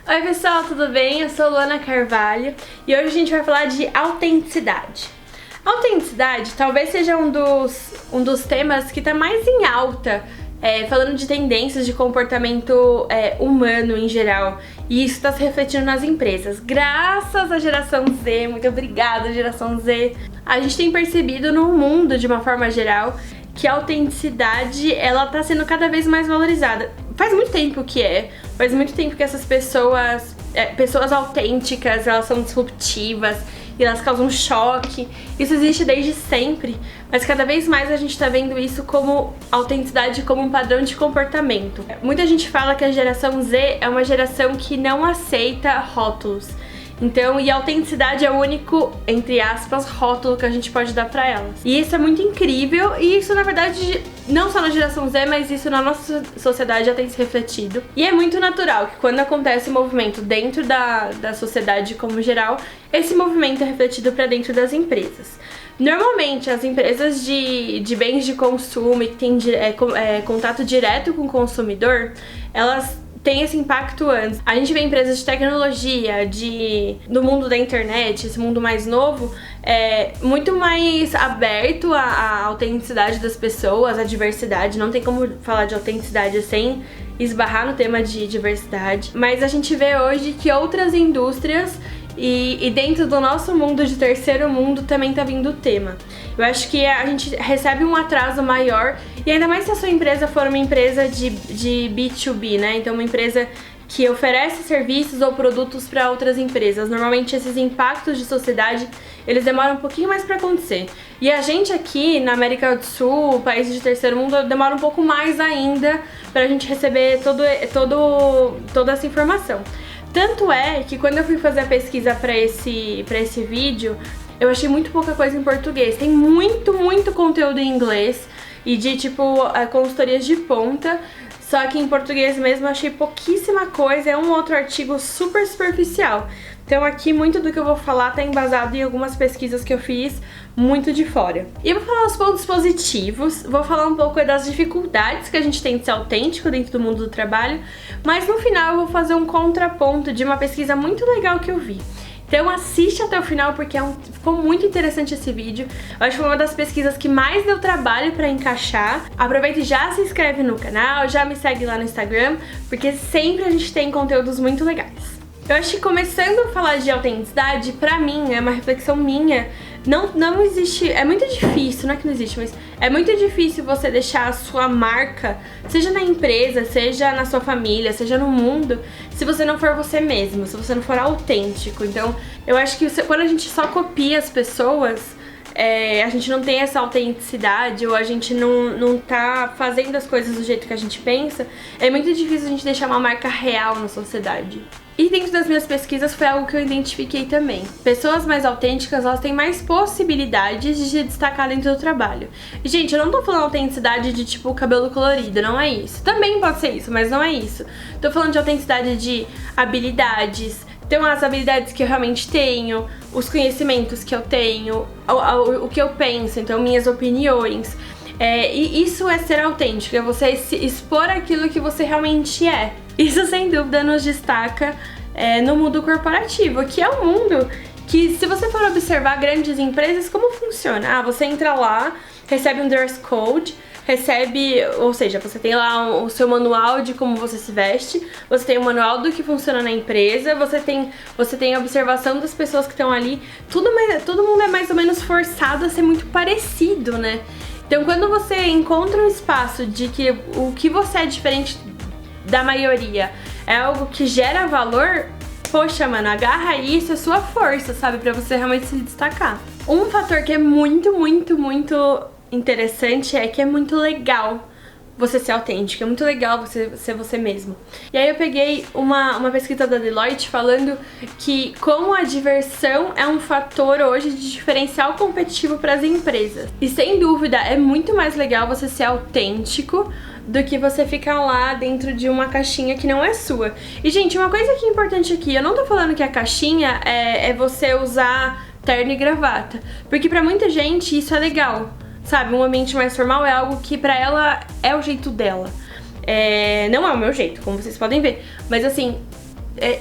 Oi pessoal, tudo bem? Eu sou Luana Carvalho e hoje a gente vai falar de autenticidade. Autenticidade talvez seja um dos temas que está mais em alta, falando de tendências de comportamento humano em geral, e isso está se refletindo nas empresas. Graças à geração Z, muito obrigada geração Z, a gente tem percebido no mundo de uma forma geral que a autenticidade ela tá sendo cada vez mais valorizada. Faz muito tempo que essas pessoas autênticas, elas são disruptivas e elas causam choque. Isso existe desde sempre, mas cada vez mais a gente tá vendo isso como autenticidade, como um padrão de comportamento. Muita gente fala que a geração Z é uma geração que não aceita rótulos. Então, e a autenticidade é o único, entre aspas, rótulo que a gente pode dar pra elas. E isso é muito incrível, e isso na verdade, não só na geração Z, mas isso na nossa sociedade já tem se refletido. E é muito natural que quando acontece um movimento dentro da sociedade como geral, esse movimento é refletido pra dentro das empresas. Normalmente, as empresas de bens de consumo que têm contato direto com o consumidor, elas tem esse impacto antes. A gente vê empresas de tecnologia, do mundo da internet, esse mundo mais novo, muito mais aberto à autenticidade das pessoas, à diversidade. Não tem como falar de autenticidade sem esbarrar no tema de diversidade. Mas a gente vê hoje que outras indústrias e dentro do nosso mundo de terceiro mundo também tá vindo o tema. Eu acho que a gente recebe um atraso maior, e ainda mais se a sua empresa for uma empresa de B2B, né? Então uma empresa que oferece serviços ou produtos para outras empresas. Normalmente esses impactos de sociedade, eles demoram um pouquinho mais para acontecer. E a gente aqui na América do Sul, países de terceiro mundo, demora um pouco mais ainda pra gente receber toda essa informação. Tanto é que quando eu fui fazer a pesquisa pra esse vídeo, eu achei muito pouca coisa em português. Tem muito conteúdo em inglês e de consultorias de ponta, só que em português mesmo eu achei pouquíssima coisa, é um outro artigo super superficial. Então aqui muito do que eu vou falar tá embasado em algumas pesquisas que eu fiz muito de fora. E eu vou falar os pontos positivos, vou falar um pouco das dificuldades que a gente tem de ser autêntico dentro do mundo do trabalho, mas no final eu vou fazer um contraponto de uma pesquisa muito legal que eu vi. Então assiste até o final porque ficou muito interessante esse vídeo. Eu acho que foi uma das pesquisas que mais deu trabalho pra encaixar. Aproveita e já se inscreve no canal, já me segue lá no Instagram, porque sempre a gente tem conteúdos muito legais. Eu acho que começando a falar de autenticidade, pra mim, é uma reflexão minha, não existe, é muito difícil, não é que não existe, mas é muito difícil você deixar a sua marca, seja na empresa, seja na sua família, seja no mundo, se você não for você mesmo, se você não for autêntico. Então, eu acho que quando a gente só copia as pessoas, a gente não tem essa autenticidade, ou a gente não tá fazendo as coisas do jeito que a gente pensa, é muito difícil a gente deixar uma marca real na sociedade. E dentro das minhas pesquisas foi algo que eu identifiquei também. Pessoas mais autênticas, elas têm mais possibilidades de se destacar dentro do trabalho. E, gente, eu não tô falando autenticidade de, cabelo colorido, não é isso. Também pode ser isso, mas não é isso. Tô falando de autenticidade de habilidades. Então, as habilidades que eu realmente tenho, os conhecimentos que eu tenho, o que eu penso, então minhas opiniões. E isso é ser autêntico, é você expor aquilo que você realmente é. Isso sem dúvida nos destaca no mundo corporativo, que é um mundo que, se você for observar grandes empresas, como funciona? Você entra lá, recebe um dress code, ou seja, você tem lá o seu manual de como você se veste, você tem o manual do que funciona na empresa, você tem a observação das pessoas que estão ali, todo mundo é mais ou menos forçado a ser muito parecido, né? Então quando você encontra um espaço de que o que você é diferente da maioria é algo que gera valor, poxa, mano, agarra isso, é sua força, sabe? Pra você realmente se destacar. Um fator que é muito interessante é que é muito legal você ser autêntico, é muito legal você ser você mesmo. E aí eu peguei uma pesquisa da Deloitte falando que como a diversão é um fator hoje de diferencial competitivo para as empresas. E sem dúvida é muito mais legal você ser autêntico do que você ficar lá dentro de uma caixinha que não é sua. E, gente, uma coisa que é importante aqui, eu não tô falando que a caixinha é você usar terno e gravata, porque pra muita gente isso é legal, sabe? Um ambiente mais formal é algo que pra ela é o jeito dela. Não é o meu jeito, como vocês podem ver, mas assim,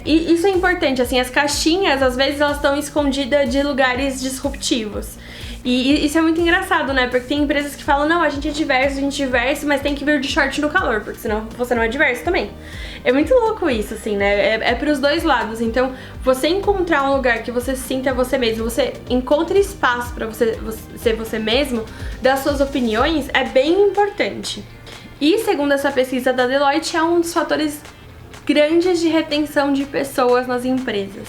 E isso é importante, assim, as caixinhas, às vezes, elas estão escondidas de lugares disruptivos. E isso é muito engraçado, né? Porque tem empresas que falam, não, a gente é diverso, mas tem que vir de short no calor, porque senão você não é diverso também. É muito louco isso, assim, né? É pros dois lados. Então, você encontrar um lugar que você se sinta você mesmo, você encontre espaço pra você ser você mesmo, das suas opiniões, é bem importante. E, segundo essa pesquisa da Deloitte, é um dos fatores grandes de retenção de pessoas nas empresas.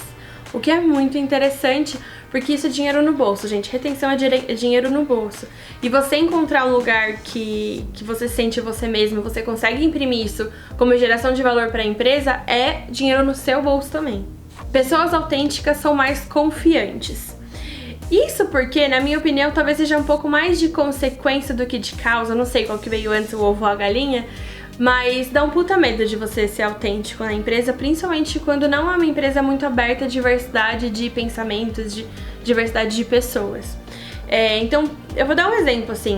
O que é muito interessante, porque isso é dinheiro no bolso, gente. Retenção é dinheiro no bolso. E você encontrar um lugar que você sente você mesmo, você consegue imprimir isso como geração de valor para a empresa, é dinheiro no seu bolso também. Pessoas autênticas são mais confiantes. Isso porque, na minha opinião, talvez seja um pouco mais de consequência do que de causa. Não sei qual que veio antes, o ovo ou a galinha. Mas dá um puta medo de você ser autêntico na empresa, principalmente quando não é uma empresa muito aberta à diversidade de pensamentos, de diversidade de pessoas. Então, eu vou dar um exemplo, assim,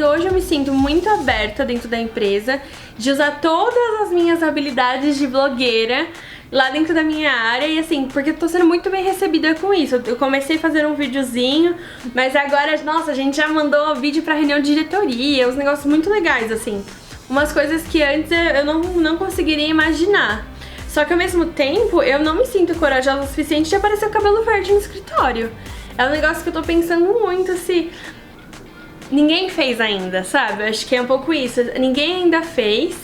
hoje eu me sinto muito aberta dentro da empresa de usar todas as minhas habilidades de blogueira lá dentro da minha área e assim, porque eu tô sendo muito bem recebida com isso. Eu comecei fazendo um videozinho, mas agora, nossa, a gente já mandou vídeo pra reunião de diretoria, uns negócios muito legais, assim. Umas coisas que antes eu não conseguiria imaginar. Só que ao mesmo tempo, eu não me sinto corajosa o suficiente de aparecer o cabelo verde no escritório. É um negócio que eu tô pensando muito se... Ninguém fez ainda, sabe? Eu acho que é um pouco isso. Ninguém ainda fez.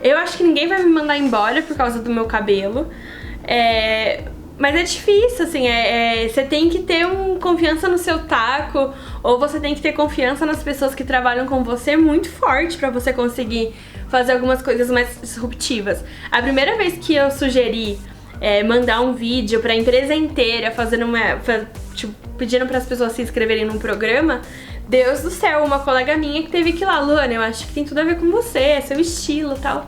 Eu acho que ninguém vai me mandar embora por causa do meu cabelo. Mas é difícil, assim, você tem que ter confiança no seu taco, ou você tem que ter confiança nas pessoas que trabalham com você muito forte pra você conseguir fazer algumas coisas mais disruptivas. A primeira vez que eu sugeri mandar um vídeo pra empresa inteira, pedindo pras pessoas se inscreverem num programa, Deus do céu, uma colega minha que teve que ir lá, Luana, eu acho que tem tudo a ver com você, é seu estilo e tal.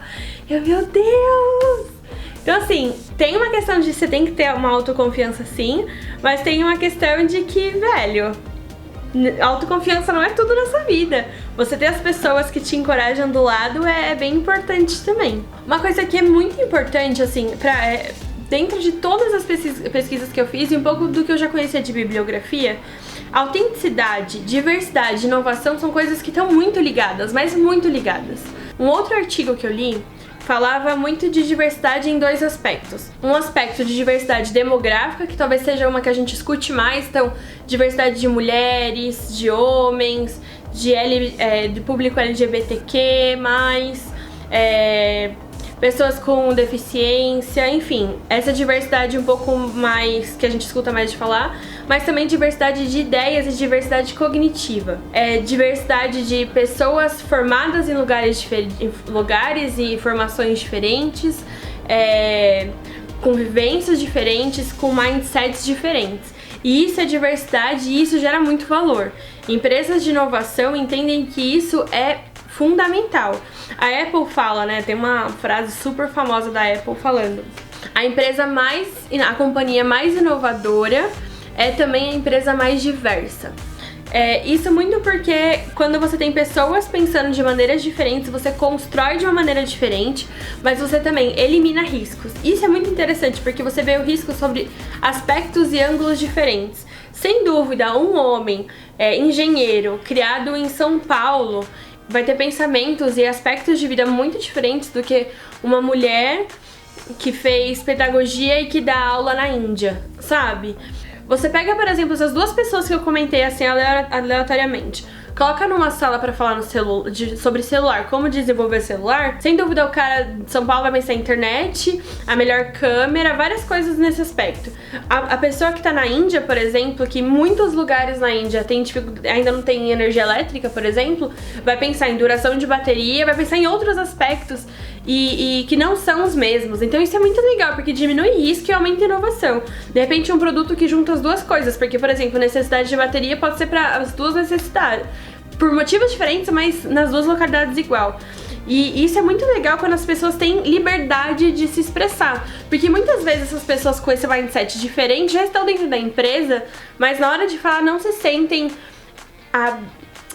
Meu Deus! Então assim, tem uma questão de você tem que ter uma autoconfiança sim, mas tem uma questão de que, velho, autoconfiança não é tudo nessa vida. Você ter as pessoas que te encorajam do lado é bem importante também. Uma coisa que é muito importante, assim, dentro de todas as pesquisas que eu fiz e um pouco do que eu já conhecia de bibliografia, autenticidade, diversidade e inovação são coisas que estão muito ligadas, mas muito ligadas. Um outro artigo que eu li falava muito de diversidade em dois aspectos. Um aspecto de diversidade demográfica, que talvez seja uma que a gente escute mais, então diversidade de mulheres, de homens, de público LGBTQ+, pessoas com deficiência, enfim, essa diversidade um pouco mais, que a gente escuta mais de falar, mas também diversidade de ideias e diversidade cognitiva. Diversidade de pessoas formadas em lugares e formações diferentes, com vivências diferentes, com mindsets diferentes. E isso é diversidade e isso gera muito valor. Empresas de inovação entendem que isso é fundamental. A Apple fala, né, tem uma frase super famosa da Apple falando: a companhia mais inovadora é também a empresa mais diversa. Isso muito porque quando você tem pessoas pensando de maneiras diferentes, você constrói de uma maneira diferente, mas você também elimina riscos. Isso é muito interessante porque você vê o risco sobre aspectos e ângulos diferentes. Sem dúvida, um homem engenheiro criado em São Paulo vai ter pensamentos e aspectos de vida muito diferentes do que uma mulher que fez pedagogia e que dá aula na Índia, sabe? Você pega, por exemplo, essas duas pessoas que eu comentei assim aleatoriamente, coloca numa sala pra falar sobre celular, como desenvolver celular, sem dúvida o cara de São Paulo vai pensar em internet, a melhor câmera, várias coisas nesse aspecto. A pessoa que tá na Índia, por exemplo, que muitos lugares na Índia ainda não tem energia elétrica, por exemplo, vai pensar em duração de bateria, vai pensar em outros aspectos e que não são os mesmos. Então isso é muito legal, porque diminui risco e aumenta a inovação. De repente um produto que junta as duas coisas, porque, por exemplo, necessidade de bateria pode ser para as duas necessidades, por motivos diferentes, mas nas duas localidades igual. E isso é muito legal quando as pessoas têm liberdade de se expressar, porque muitas vezes essas pessoas com esse mindset diferente já estão dentro da empresa, mas na hora de falar não se sentem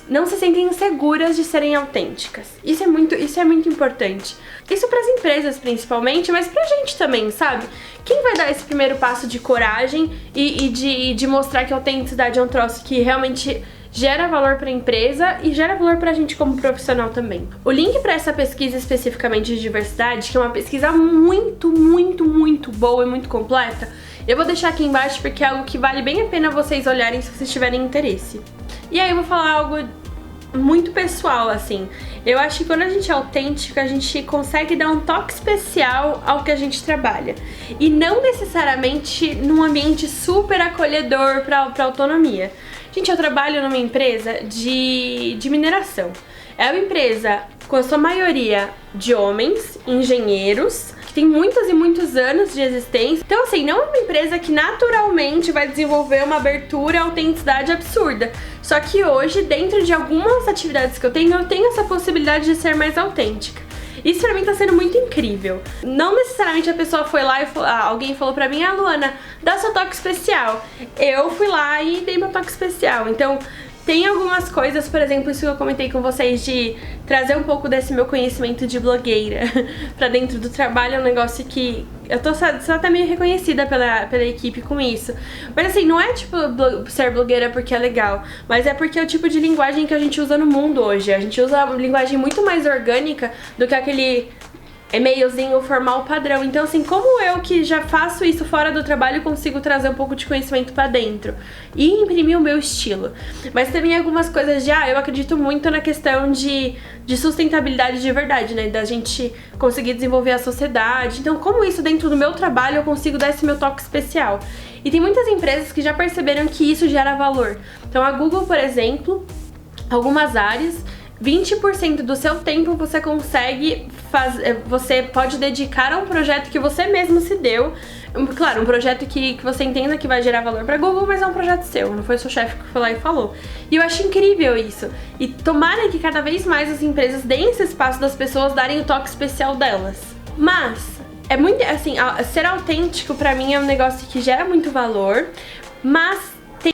não se sentem seguras de serem autênticas. Isso é muito importante. Isso para as empresas principalmente, mas pra gente também, sabe? Quem vai dar esse primeiro passo de coragem e de mostrar que a autenticidade é um troço que realmente gera valor para a empresa e gera valor pra gente como profissional também. O link para essa pesquisa especificamente de diversidade, que é uma pesquisa muito boa e muito completa, eu vou deixar aqui embaixo porque é algo que vale bem a pena vocês olharem se vocês tiverem interesse. E aí eu vou falar algo muito pessoal, assim. Eu acho que quando a gente é autêntico, a gente consegue dar um toque especial ao que a gente trabalha. E não necessariamente num ambiente super acolhedor pra autonomia. Gente, eu trabalho numa empresa de mineração. É uma empresa com a sua maioria de homens, engenheiros, que tem muitos e muitos anos de existência. Então, assim, não é uma empresa que naturalmente vai desenvolver uma abertura e autenticidade absurda. Só que hoje, dentro de algumas atividades que eu tenho essa possibilidade de ser mais autêntica. Isso pra mim tá sendo muito incrível. Não necessariamente a pessoa foi lá e alguém falou pra mim, Luana, dá seu toque especial. Eu fui lá e dei meu toque especial. Então, tem algumas coisas, por exemplo, isso que eu comentei com vocês, de trazer um pouco desse meu conhecimento de blogueira pra dentro do trabalho, é um negócio que eu tô só até meio reconhecida pela equipe com isso. Mas assim, não é tipo ser blogueira porque é legal, mas é porque é o tipo de linguagem que a gente usa no mundo hoje. A gente usa uma linguagem muito mais orgânica do que aquele e-mailzinho formal padrão. Então assim, como eu que já faço isso fora do trabalho, consigo trazer um pouco de conhecimento pra dentro e imprimir o meu estilo. Mas também algumas coisas de, eu acredito muito na questão de sustentabilidade de verdade, né, da gente conseguir desenvolver a sociedade. Então como isso dentro do meu trabalho eu consigo dar esse meu toque especial. E tem muitas empresas que já perceberam que isso gera valor. Então a Google, por exemplo, algumas áreas, 20% do seu tempo você consegue você pode dedicar a um projeto que você mesmo se deu. Claro, um projeto que você entenda que vai gerar valor pra Google, mas é um projeto seu, não foi o seu chefe que foi lá e falou. E eu acho incrível isso. E tomara que cada vez mais as empresas deem esse espaço das pessoas darem o toque especial delas. Mas é muito, assim, ser autêntico pra mim é um negócio que gera muito valor, mas tem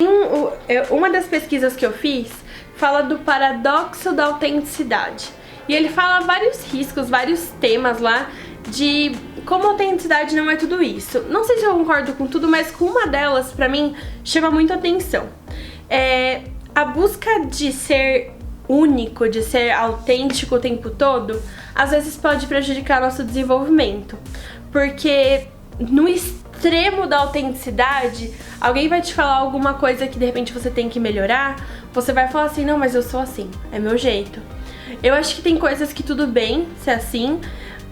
uma das pesquisas que eu fiz fala do paradoxo da autenticidade. E ele fala vários riscos, vários temas lá de como a autenticidade não é tudo isso. Não sei se eu concordo com tudo, mas com uma delas, pra mim, chama muito atenção. A busca de ser único, de ser autêntico o tempo todo, às vezes pode prejudicar nosso desenvolvimento. Porque no extremo da autenticidade, alguém vai te falar alguma coisa que de repente você tem que melhorar, você vai falar assim, não, mas eu sou assim, é meu jeito. Eu acho que tem coisas que tudo bem ser assim,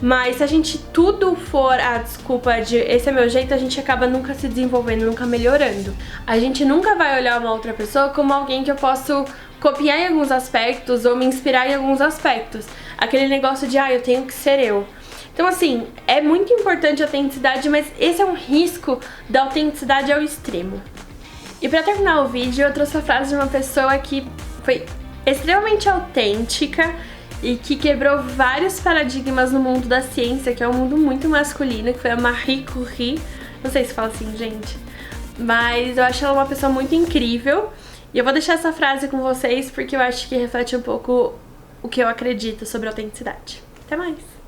mas se a gente tudo for a desculpa de esse é meu jeito, a gente acaba nunca se desenvolvendo, nunca melhorando. A gente nunca vai olhar uma outra pessoa como alguém que eu posso copiar em alguns aspectos ou me inspirar em alguns aspectos. Aquele negócio de, eu tenho que ser eu. Então assim, é muito importante a autenticidade, mas esse é um risco da autenticidade ao extremo. E pra terminar o vídeo, eu trouxe a frase de uma pessoa que foi extremamente autêntica e que quebrou vários paradigmas no mundo da ciência, que é um mundo muito masculino, que foi a Marie Curie. Não sei se fala assim, gente, mas eu acho ela uma pessoa muito incrível. E eu vou deixar essa frase com vocês porque eu acho que reflete um pouco o que eu acredito sobre autenticidade. Até mais!